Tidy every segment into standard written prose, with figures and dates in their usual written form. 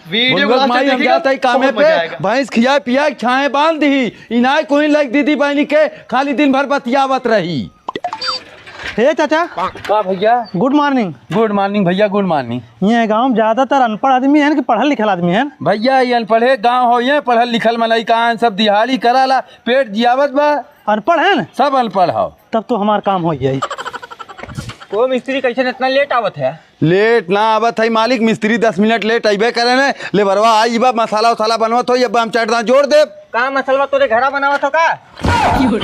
Video my हम जाते कामे पे भैंस खिया पिया छाए बांध दी इनाय कोई लग दीदी बहनी के खाली दिन भर बतियावत रही। हे चाचा का भैया गुड मॉर्निंग भैया गुड मॉर्निंग। ये गांव ज्यादातर अनपढ़ आदमी है कि पढ़ल लिखल आदमी है? भैया ये अनपढ़े गांव हो ये पढ़ल लिखल मलाई कहाँ सब दिहाड़ी कराला पेट जियावत बा। अनपढ़ है ना? सब अनपढ़ हो। तब तो हमार काम हो जाए। वो मिस्त्री कैसे इतना लेट आवत है? लेट ना आवत है मालिक मिस्त्री 10 मिनट लेट अबे करे ने ले बरवा आई बा मसाला उसाला बनवत हो ये हम चटना जोड़ दे। का मसलवा तोरे घरा बनावत हो का?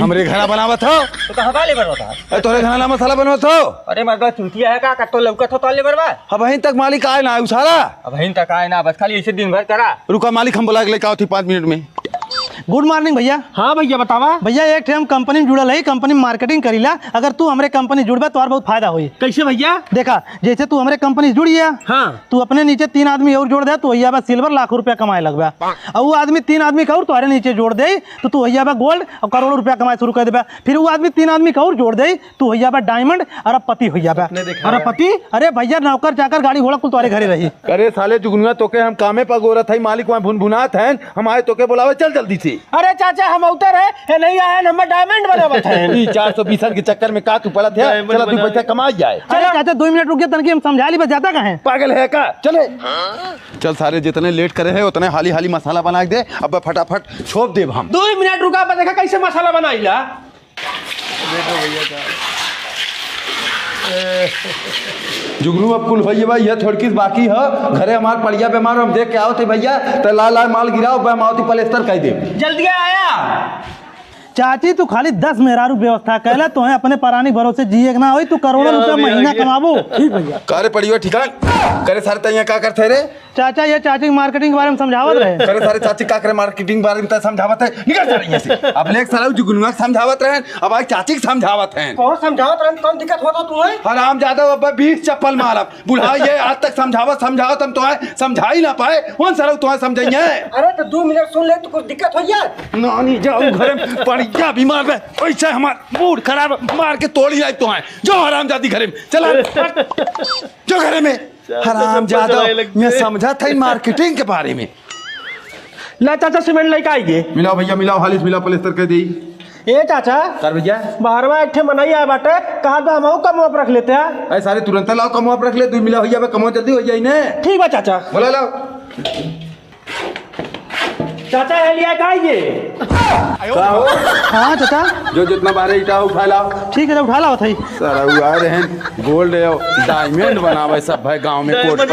हमरे घरा बनावत हो तो कहां का लेबर होता? तोरे घरा ला मसाला बनवत हो। अरे मर्दा चूतिया है का कत्तो लौकत हो तो लेबर बा। अब वहीं तक मालिक आए ना उसारा। अब हिन तक आए ना बस खाली ऐसे दिन भर करा। रुका मालिक हम बुला के लेके आओ थी 5 मिनट में। गुड मॉर्निंग भैया। हाँ भैया बतावा। भैया एक ठे हम कंपनी में जुड़ल है, कंपनी में मार्केटिंग करीला। अगर तू हमारे कंपनी जुड़बा तो और बहुत फायदा होई। कैसे भैया? देखा जैसे तू हमारे कंपनी जुड़िया हाँ तू अपने नीचे 3 आदमी और जोड़ दे तो वही बा सिल्वर लाखों रुपया कमाए लगबा। और वो आदमी 3 आदमी का और तुम्हारे नीचे जोड़ दे तो तू वही बा गोल्ड और करोड़ों रुपया कमाए शुरू कर देबा। फिर वो आदमी 3 आदमी का और जोड़ दे तो वही बा डायमंड अरबपति हो जाबा। अरबपति? अरे भैया नौकर चाकर गाड़ी घोड़ा कुल तुम्हारे घरे रही। अरे साले जुगनुआ तोके हम कामे पर गोरत है मालिक वहाँ भुनभुनात हैं हमारे तोके बुलावे चल जल्दी से। अरे चाचा हम उतर है ये नहीं आया नंबर डायमंड बनावत है। 420 के चक्कर में का तू पड़ा था चला तू पैसा कमा जाए। अरे चाचा 2 मिनट रुक गया तनकी हम समझा ली बस जाता कहाँ है? पागल है का चले चल सारे जितने लेट करे है उतने हाली हाली मसाला बना के दे अब फटाफट छोप देब हम। 2 मिनट रुका देखा कैसे मसाला बनाईला। जुगनू अब कुल भैया भाई ये थोड़ी बाकी है घरे हमार पड़िया बीमार हम देख के आओ थे भैया तो लाल माल गिराओ बेमावती पलेस्तर कह दे जल्दी आया। चाची तू खाली 10 मेहरारू व्यवस्था कैला तो अपने परानी भरोसे जिए ना हो तू करोड़ों रुपया महीना कमाबो। ठीक भैया करे पड़ियो ठिकान करे सारे तैयार का करते रे चाचा ये चाची मार्केटिंग के बारे में समझावत रहे। करे सारे चाची का करे मार्केटिंग बारे में समझावत है निकल जा रही है अब लेक सारा जुगनुआ समझावत रहे अब आज चाची के समझावत हैं। कौन समझावत रहे कौन दिक्कत होता तुम्हें? हराम ज्यादा अब 20 चप्पल मारब बुढ़ा ये आज तक समझावत हम तो समझा ही ना पाए कौन सारा तुम्हें समझाइए। अरे तो 2 मिनट सुन ले तो कुछ दिक्कत हो जाए। नानी जाओ घरे में पड़िया बीमार में ऐसा हमार मूड खराब मार के तोड़ ही जाए तो है जो हराम जाती घरे में चला जो घरे में हराम ज्यादा मैं समझा था मार्केटिंग के बारे में। ला चाचा सीमेंट लेके आइए। मिलाओ भैया मिलाओ हालिस मिलाओ पलेस्तर कर दी। ए चाचा कर भैया बाहरवा एक ठे मनाई आए बाटे कहा तो हम कम आप रख लेते हैं। अरे सारे तुरंत लाओ कमो आप रख ले 2 मिला भैया कमो जल्दी हो जाए ना। ठीक बा चाचा बोला लाओ चाचा है लिया आइए। हाँ चाचा जो जितना बारे ईटा उठा लाओ। ठीक है उठा ला सारा रहे हैं गोल्ड डायमंड बनावे सब भाई गांव में कोट